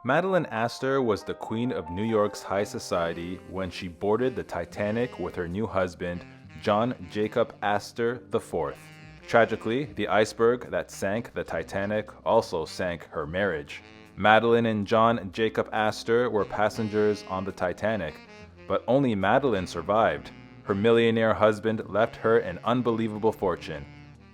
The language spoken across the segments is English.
Madeline Astor was the queen of New York's high society when she boarded the Titanic with her new husband, John Jacob Astor IV. Tragically, the iceberg that sank the Titanic also sank her marriage. Madeline and John Jacob Astor were passengers on the Titanic, but only Madeline survived. Her millionaire husband left her an unbelievable fortune.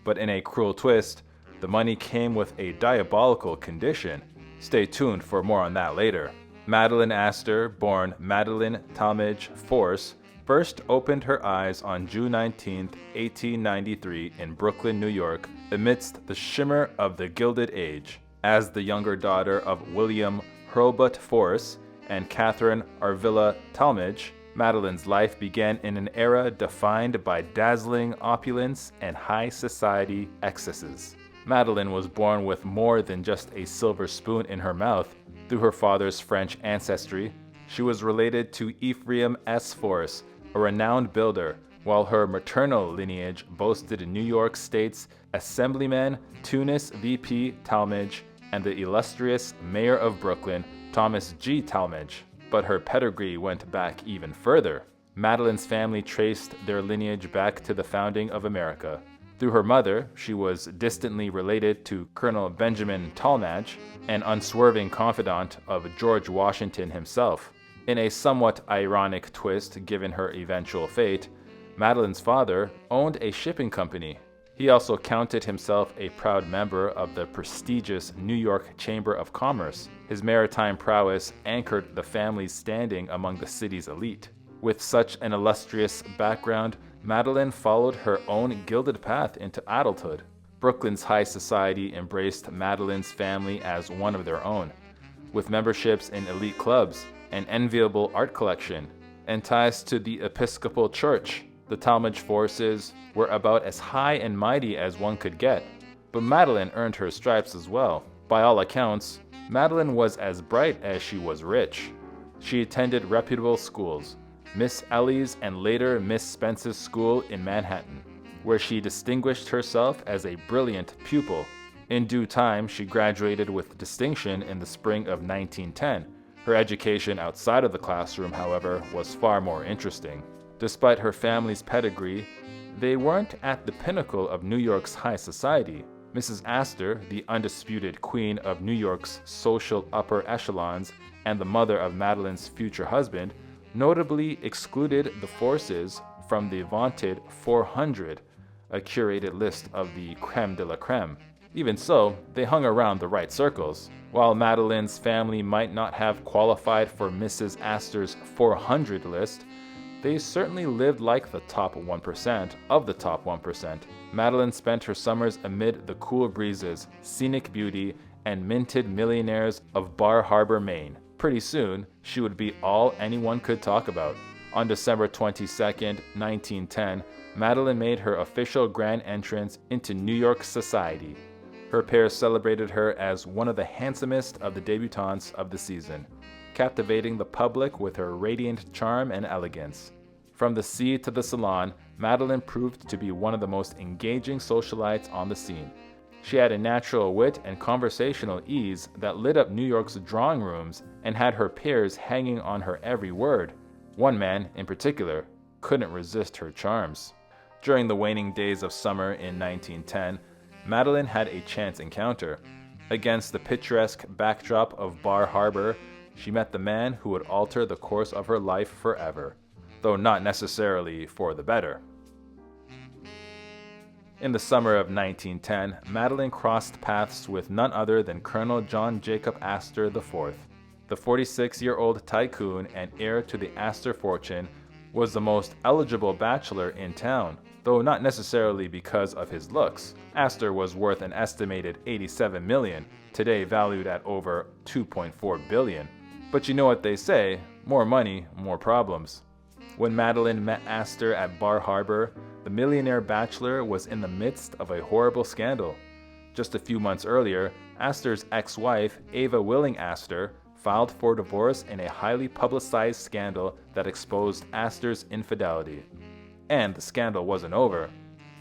But in a cruel twist, the money came with a diabolical condition. Stay tuned for more on that later. Madeline Astor, born Madeline Talmadge Force, first opened her eyes on June 19, 1893 in Brooklyn, New York, amidst the shimmer of the Gilded Age. As the younger daughter of William Hurlbut Force and Catherine Arvilla Talmadge, Madeline's life began in an era defined by dazzling opulence and high society excesses. Madeline was born with more than just a silver spoon in her mouth. Through her father's French ancestry, she was related to Ephraim S. Force, a renowned builder, while her maternal lineage boasted New York State's Assemblyman Tunis V.P. Talmadge and the illustrious Mayor of Brooklyn, Thomas G. Talmadge. But her pedigree went back even further. Madeline's family traced their lineage back to the founding of America. Through her mother, she was distantly related to Colonel Benjamin Talmadge, an unswerving confidant of George Washington himself. In a somewhat ironic twist given her eventual fate, Madeline's father owned a shipping company. He also counted himself a proud member of the prestigious New York Chamber of Commerce. His maritime prowess anchored the family's standing among the city's elite. With such an illustrious background, Madeline followed her own gilded path into adulthood. Brooklyn's high society embraced Madeline's family as one of their own, with memberships in elite clubs, an enviable art collection, and ties to the Episcopal Church. The Talmadge forces were about as high and mighty as one could get, but Madeline earned her stripes as well. By all accounts, Madeline was as bright as she was rich. She attended reputable schools, Miss Ellie's and later Miss Spence's School in Manhattan, where she distinguished herself as a brilliant pupil. In due time, she graduated with distinction in the spring of 1910. Her education outside of the classroom, however, was far more interesting. Despite her family's pedigree, they weren't at the pinnacle of New York's high society. Mrs. Astor, the undisputed queen of New York's social upper echelons and the mother of Madeline's future husband, notably excluded the Forces from the vaunted 400, a curated list of the creme de la creme. Even so, they hung around the right circles. While Madeline's family might not have qualified for Mrs. Astor's 400 list, they certainly lived like the top 1% of the top 1%. Madeline spent her summers amid the cool breezes, scenic beauty, and minted millionaires of Bar Harbor, Maine. Pretty soon, she would be all anyone could talk about. On December 22, 1910, Madeline made her official grand entrance into New York society. Her peers celebrated her as one of the handsomest of the debutantes of the season, captivating the public with her radiant charm and elegance. From the sea to the salon, Madeline proved to be one of the most engaging socialites on the scene. She had a natural wit and conversational ease that lit up New York's drawing rooms and had her peers hanging on her every word. One man, in particular, couldn't resist her charms. During the waning days of summer in 1910, Madeline had a chance encounter. Against the picturesque backdrop of Bar Harbor, she met the man who would alter the course of her life forever, though not necessarily for the better. In the summer of 1910, Madeline crossed paths with none other than Colonel John Jacob Astor IV. The 46-year-old tycoon and heir to the Astor fortune was the most eligible bachelor in town, though not necessarily because of his looks. Astor was worth an estimated $87 million, today valued at over $2.4 billion. But you know what they say, more money, more problems. When Madeline met Astor at Bar Harbor, the millionaire bachelor was in the midst of a horrible scandal. Just a few months earlier, Astor's ex-wife, Ava Willing Astor, filed for divorce in a highly publicized scandal that exposed Astor's infidelity. And the scandal wasn't over.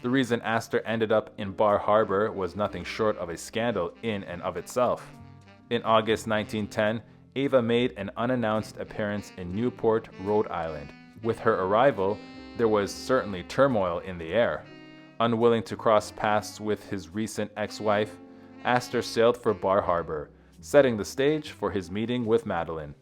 The reason Astor ended up in Bar Harbor was nothing short of a scandal in and of itself. In August 1910, Ava made an unannounced appearance in Newport, Rhode Island. With her arrival, there was certainly turmoil in the air. Unwilling to cross paths with his recent ex-wife, Astor sailed for Bar Harbor, setting the stage for his meeting with Madeline.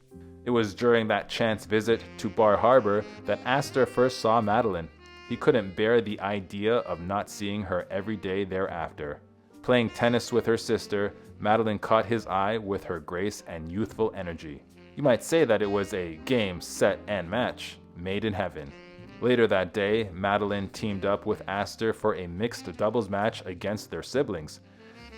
It was during that chance visit to Bar Harbor that Astor first saw Madeline. He couldn't bear the idea of not seeing her every day thereafter. Playing tennis with her sister, Madeline caught his eye with her grace and youthful energy. You might say that it was a game, set, and match, made in heaven. Later that day, Madeline teamed up with Astor for a mixed doubles match against their siblings.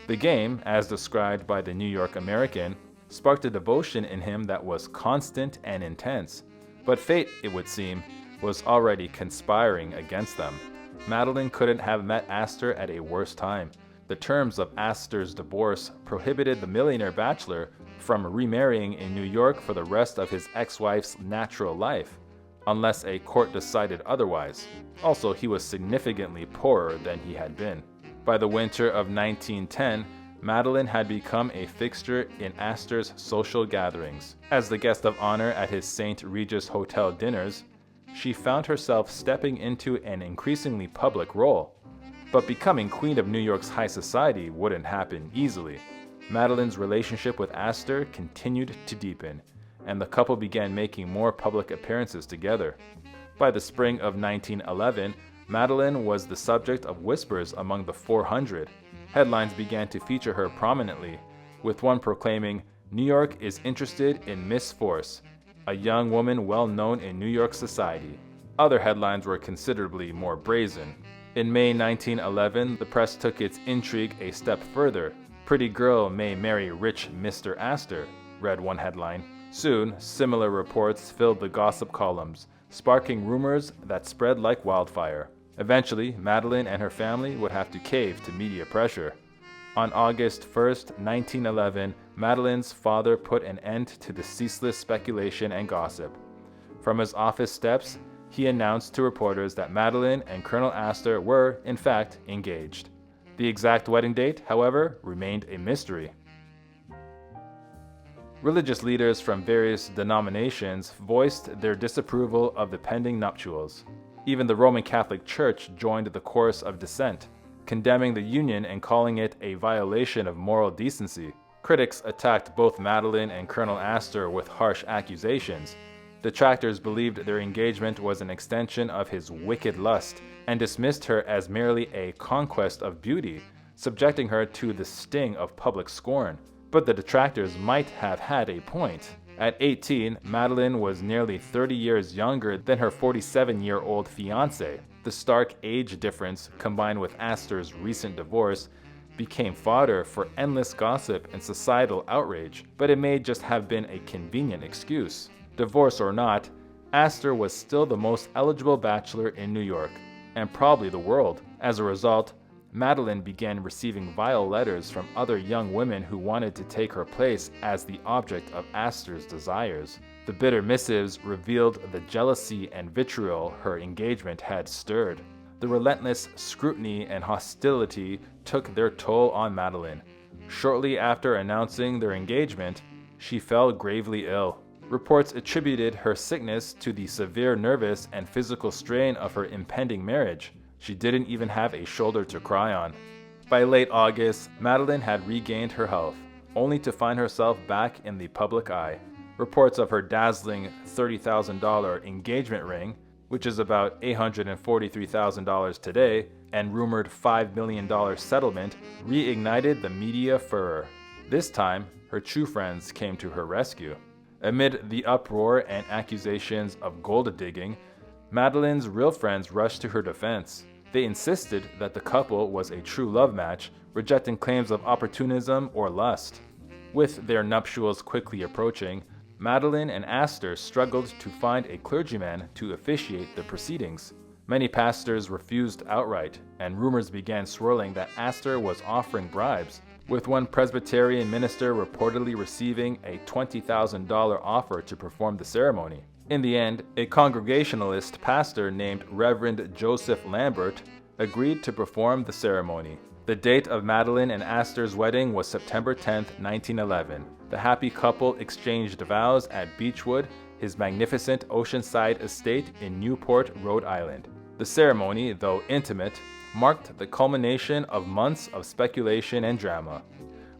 The game, as described by the New York American, sparked a devotion in him that was constant and intense. But fate, it would seem, was already conspiring against them. Madeline couldn't have met Astor at a worse time. The terms of Astor's divorce prohibited the millionaire bachelor from remarrying in New York for the rest of his ex-wife's natural life, unless a court decided otherwise. Also, he was significantly poorer than he had been. By the winter of 1910, Madeline had become a fixture in Astor's social gatherings. As the guest of honor at his St. Regis Hotel dinners, she found herself stepping into an increasingly public role. But becoming queen of New York's high society wouldn't happen easily. Madeline's relationship with Astor continued to deepen, and the couple began making more public appearances together. By the spring of 1911, Madeline was the subject of whispers among the 400. Headlines began to feature her prominently, with one proclaiming, "New York is interested in Miss Force, a young woman well known in New York society." Other headlines were considerably more brazen. In May 1911, the press took its intrigue a step further. "Pretty girl may marry rich Mr. Astor," read one headline. Soon, similar reports filled the gossip columns, sparking rumors that spread like wildfire. Eventually, Madeline and her family would have to cave to media pressure. On August 1st, 1911, Madeline's father put an end to the ceaseless speculation and gossip. From his office steps, he announced to reporters that Madeline and Colonel Astor were, in fact, engaged. The exact wedding date, however, remained a mystery. Religious leaders from various denominations voiced their disapproval of the pending nuptials. Even the Roman Catholic Church joined the chorus of dissent, condemning the union and calling it a violation of moral decency. Critics attacked both Madeline and Colonel Astor with harsh accusations. Detractors believed their engagement was an extension of his wicked lust and dismissed her as merely a conquest of beauty, subjecting her to the sting of public scorn. But the detractors might have had a point. At 18, Madeline was nearly 30 years younger than her 47-year-old fiancé. The stark age difference, combined with Astor's recent divorce, became fodder for endless gossip and societal outrage, but it may just have been a convenient excuse. Divorce or not, Astor was still the most eligible bachelor in New York, and probably the world. As a result, Madeline began receiving vile letters from other young women who wanted to take her place as the object of Astor's desires. The bitter missives revealed the jealousy and vitriol her engagement had stirred. The relentless scrutiny and hostility took their toll on Madeline. Shortly after announcing their engagement, she fell gravely ill. Reports attributed her sickness to the severe nervous and physical strain of her impending marriage. She didn't even have a shoulder to cry on. By late August, Madeline had regained her health, only to find herself back in the public eye. Reports of her dazzling $30,000 engagement ring, which is about $843,000 today, and rumored $5 million settlement reignited the media furor. This time, her true friends came to her rescue. Amid the uproar and accusations of gold digging, Madeline's real friends rushed to her defense. They insisted that the couple was a true love match, rejecting claims of opportunism or lust. With their nuptials quickly approaching, Madeline and Astor struggled to find a clergyman to officiate the proceedings. Many pastors refused outright, and rumors began swirling that Astor was offering bribes, with one Presbyterian minister reportedly receiving a $20,000 offer to perform the ceremony. In the end, a Congregationalist pastor named Reverend Joseph Lambert agreed to perform the ceremony. The date of Madeline and Astor's wedding was September 10, 1911. The happy couple exchanged vows at Beechwood, his magnificent oceanside estate in Newport, Rhode Island. The ceremony, though intimate, marked the culmination of months of speculation and drama.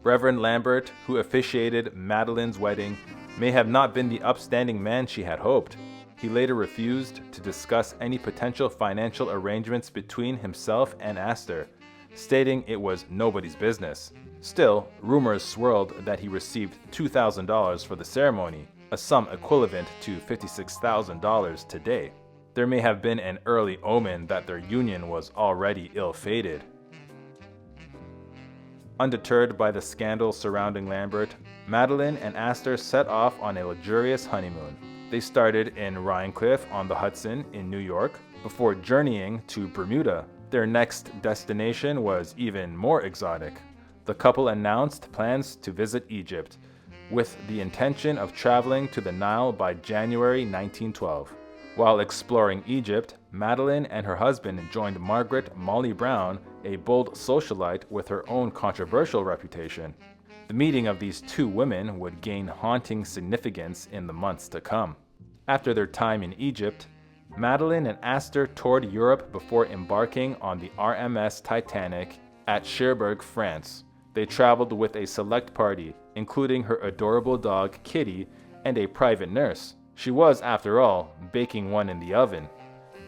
Reverend Lambert, who officiated Madeline's wedding, may have not been the upstanding man she had hoped. He later refused to discuss any potential financial arrangements between himself and Astor, stating it was nobody's business. Still, rumors swirled that he received $2,000 for the ceremony, a sum equivalent to $56,000 today. There may have been an early omen that their union was already ill-fated. Undeterred by the scandal surrounding Lambert, Madeline and Astor set off on a luxurious honeymoon. They started in Rhinecliff on the Hudson in New York before journeying to Bermuda. Their next destination was even more exotic. The couple announced plans to visit Egypt, with the intention of traveling to the Nile by January 1912. While exploring Egypt, Madeline and her husband joined Margaret Molly Brown, a bold socialite with her own controversial reputation. The meeting of these two women would gain haunting significance in the months to come. After their time in Egypt, Madeline and Astor toured Europe before embarking on the RMS Titanic at Cherbourg, France. They traveled with a select party, including her adorable dog Kitty and a private nurse. She was, after all, baking one in the oven.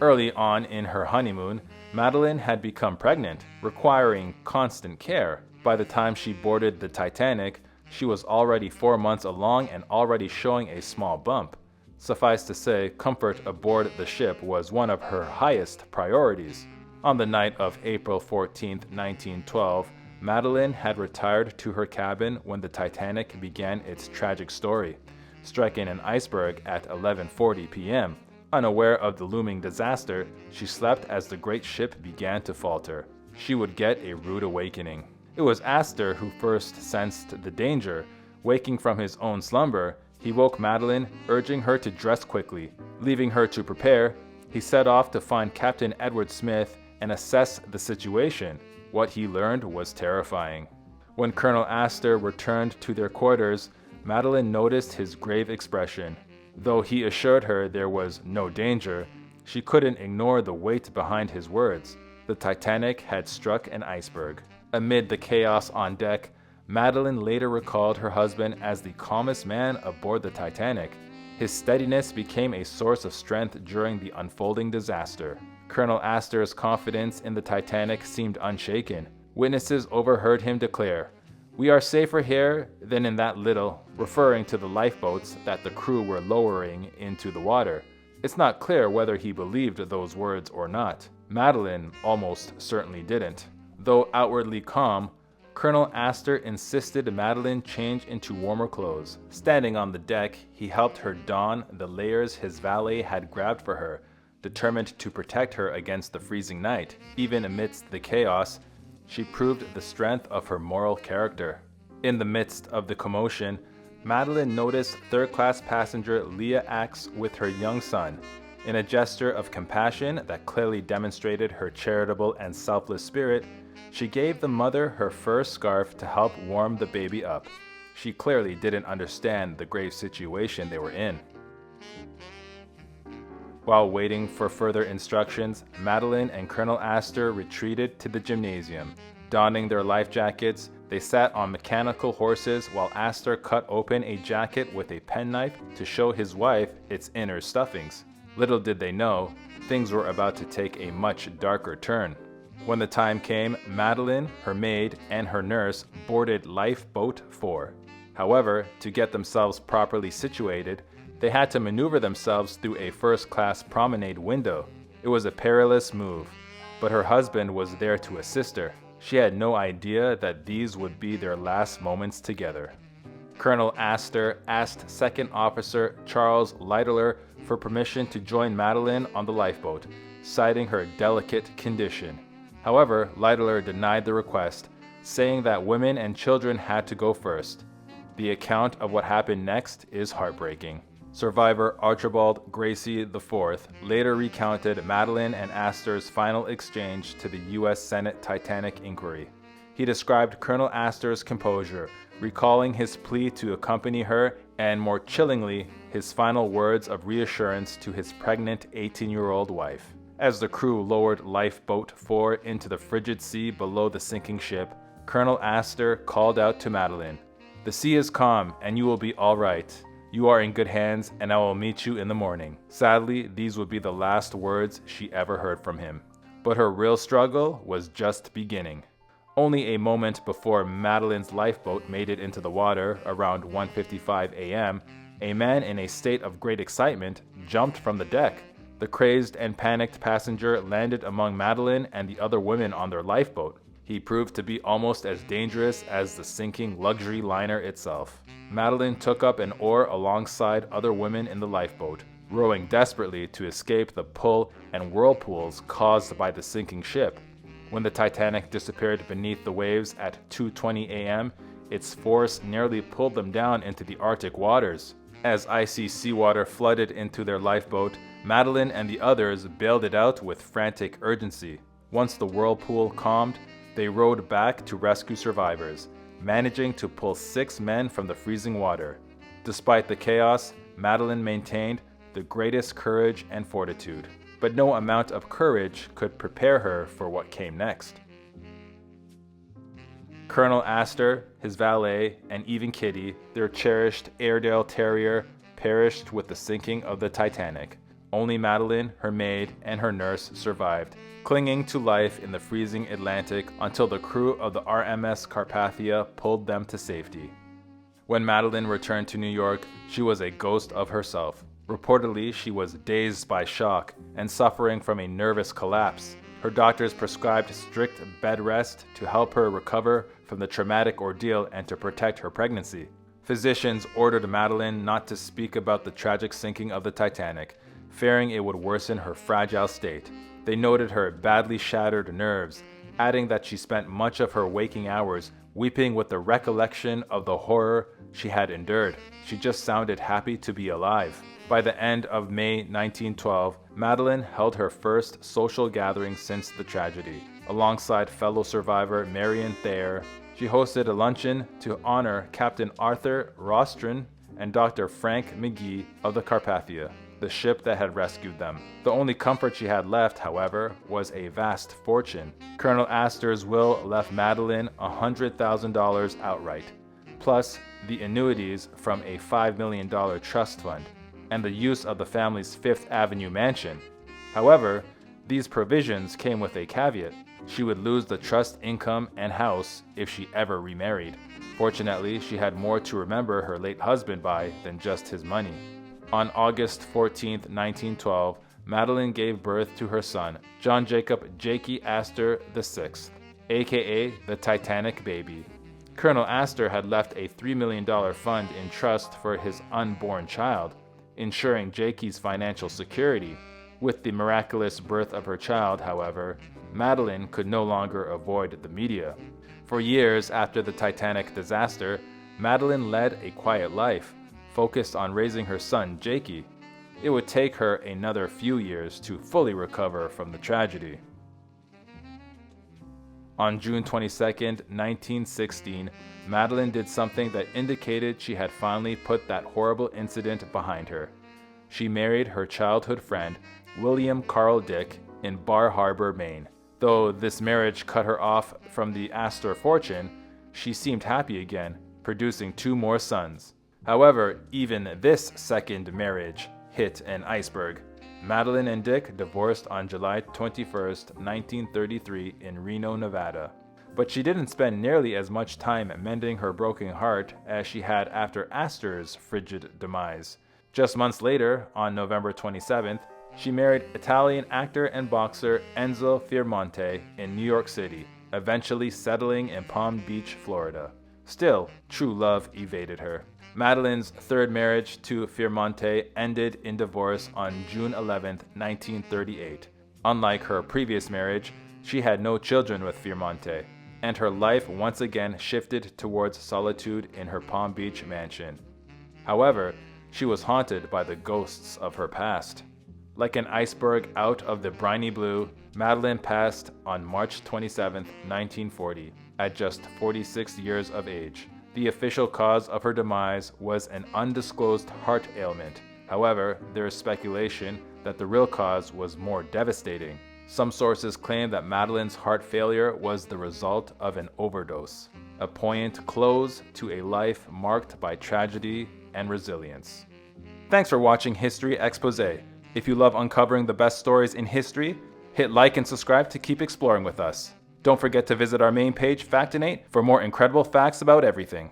Early on in her honeymoon, Madeline had become pregnant, requiring constant care. By the time she boarded the Titanic, she was already 4 months along and already showing a small bump. Suffice to say, comfort aboard the ship was one of her highest priorities. On the night of April 14, 1912, Madeline had retired to her cabin when the Titanic began its tragic story, striking an iceberg at 11:40 p.m. Unaware of the looming disaster, she slept as the great ship began to falter. She would get a rude awakening. It was Astor who first sensed the danger. Waking from his own slumber, he woke Madeline, urging her to dress quickly. Leaving her to prepare, he set off to find Captain Edward Smith and assess the situation. What he learned was terrifying. When Colonel Astor returned to their quarters, Madeline noticed his grave expression. Though he assured her there was no danger, she couldn't ignore the weight behind his words. The Titanic had struck an iceberg. Amid the chaos on deck, Madeline later recalled her husband as the calmest man aboard the Titanic. His steadiness became a source of strength during the unfolding disaster. Colonel Astor's confidence in the Titanic seemed unshaken. Witnesses overheard him declare, "We are safer here than in that little," referring to the lifeboats that the crew were lowering into the water. It's not clear whether he believed those words or not. Madeline almost certainly didn't. Though outwardly calm, Colonel Astor insisted Madeline change into warmer clothes. Standing on the deck, he helped her don the layers his valet had grabbed for her, determined to protect her against the freezing night. Even amidst the chaos, she proved the strength of her moral character. In the midst of the commotion, Madeline noticed third-class passenger Leah Axe with her young son. In a gesture of compassion that clearly demonstrated her charitable and selfless spirit, she gave the mother her fur scarf to help warm the baby up. She clearly didn't understand the grave situation they were in. While waiting for further instructions, Madeline and Colonel Astor retreated to the gymnasium. Donning their life jackets, they sat on mechanical horses while Astor cut open a jacket with a penknife to show his wife its inner stuffings. Little did they know, things were about to take a much darker turn. When the time came, Madeline, her maid, and her nurse boarded Lifeboat 4. However, to get themselves properly situated, they had to maneuver themselves through a first-class promenade window. It was a perilous move, but her husband was there to assist her. She had no idea that these would be their last moments together. Colonel Astor asked Second Officer Charles Lytler for permission to join Madeline on the lifeboat, citing her delicate condition. However, Lytler denied the request, saying that women and children had to go first. The account of what happened next is heartbreaking. Survivor Archibald Gracie IV later recounted Madeline and Astor's final exchange to the U.S. Senate Titanic inquiry. He described Colonel Astor's composure, recalling his plea to accompany her, and more chillingly, his final words of reassurance to his pregnant 18-year-old wife. As the crew lowered Lifeboat 4 into the frigid sea below the sinking ship, Colonel Astor called out to Madeline, "The sea is calm, and you will be all right. You are in good hands, and I will meet you in the morning." Sadly, these would be the last words she ever heard from him. But her real struggle was just beginning. Only a moment before Madeline's lifeboat made it into the water, around 1:55 a.m., a man in a state of great excitement jumped from the deck. The crazed and panicked passenger landed among Madeline and the other women on their lifeboat. He proved to be almost as dangerous as the sinking luxury liner itself. Madeline took up an oar alongside other women in the lifeboat, rowing desperately to escape the pull and whirlpools caused by the sinking ship. When the Titanic disappeared beneath the waves at 2:20 a.m., its force nearly pulled them down into the Arctic waters. As icy seawater flooded into their lifeboat, Madeline and the others bailed it out with frantic urgency. Once the whirlpool calmed, they rowed back to rescue survivors, managing to pull 6 men from the freezing water. Despite the chaos, Madeline maintained the greatest courage and fortitude, but no amount of courage could prepare her for what came next. Colonel Astor, his valet, and even Kitty, their cherished Airedale Terrier, perished with the sinking of the Titanic. Only Madeline, her maid, and her nurse survived, clinging to life in the freezing Atlantic until the crew of the RMS Carpathia pulled them to safety. When Madeline returned to New York, she was a ghost of herself. Reportedly, she was dazed by shock and suffering from a nervous collapse. Her doctors prescribed strict bed rest to help her recover from the traumatic ordeal and to protect her pregnancy. Physicians ordered Madeline not to speak about the tragic sinking of the Titanic, fearing it would worsen her fragile state. They noted her badly shattered nerves, adding that she spent much of her waking hours weeping with the recollection of the horror she had endured. She just sounded happy to be alive. By the end of May 1912, Madeline held her first social gathering since the tragedy. Alongside fellow survivor Marion Thayer, she hosted a luncheon to honor Captain Arthur Rostron and Dr. Frank McGee of the Carpathia, the ship that had rescued them. The only comfort she had left, however, was a vast fortune. Colonel Astor's will left Madeline $100,000 outright, plus the annuities from a $5 million trust fund, and the use of the family's Fifth Avenue mansion. However, these provisions came with a caveat. She would lose the trust income and house if she ever remarried. Fortunately, she had more to remember her late husband by than just his money. On August 14, 1912, Madeline gave birth to her son, John Jacob Jakey Astor VI, aka the Titanic Baby. Colonel Astor had left a $3 million fund in trust for his unborn child, ensuring Jakey's financial security. With the miraculous birth of her child, however, Madeline could no longer avoid the media. For years after the Titanic disaster, Madeline led a quiet life, focused on raising her son, Jakey. It would take her another few years to fully recover from the tragedy. On June 22, 1916, Madeline did something that indicated she had finally put that horrible incident behind her. She married her childhood friend, William Carl Dick, in Bar Harbor, Maine. Though this marriage cut her off from the Astor fortune, she seemed happy again, producing 2 more sons. However, even this second marriage hit an iceberg. Madeline and Dick divorced on July 21, 1933 in Reno, Nevada. But she didn't spend nearly as much time mending her broken heart as she had after Astor's frigid demise. Just months later, on November 27th, she married Italian actor and boxer Enzo Fiermonte in New York City, eventually settling in Palm Beach, Florida. Still, true love evaded her. Madeline's third marriage to Fiermonte ended in divorce on June 11, 1938. Unlike her previous marriage, she had no children with Fiermonte, and her life once again shifted towards solitude in her Palm Beach mansion. However, she was haunted by the ghosts of her past. Like an iceberg out of the briny blue, Madeline passed on March 27, 1940, at just 46 years of age. The official cause of her demise was an undisclosed heart ailment. However, there is speculation that the real cause was more devastating. Some sources claim that Madeline's heart failure was the result of an overdose, a poignant close to a life marked by tragedy and resilience. Thanks for watching History Exposé. If you love uncovering the best stories in history, hit like and subscribe to keep exploring with us. Don't forget to visit our main page, Factinate, for more incredible facts about everything.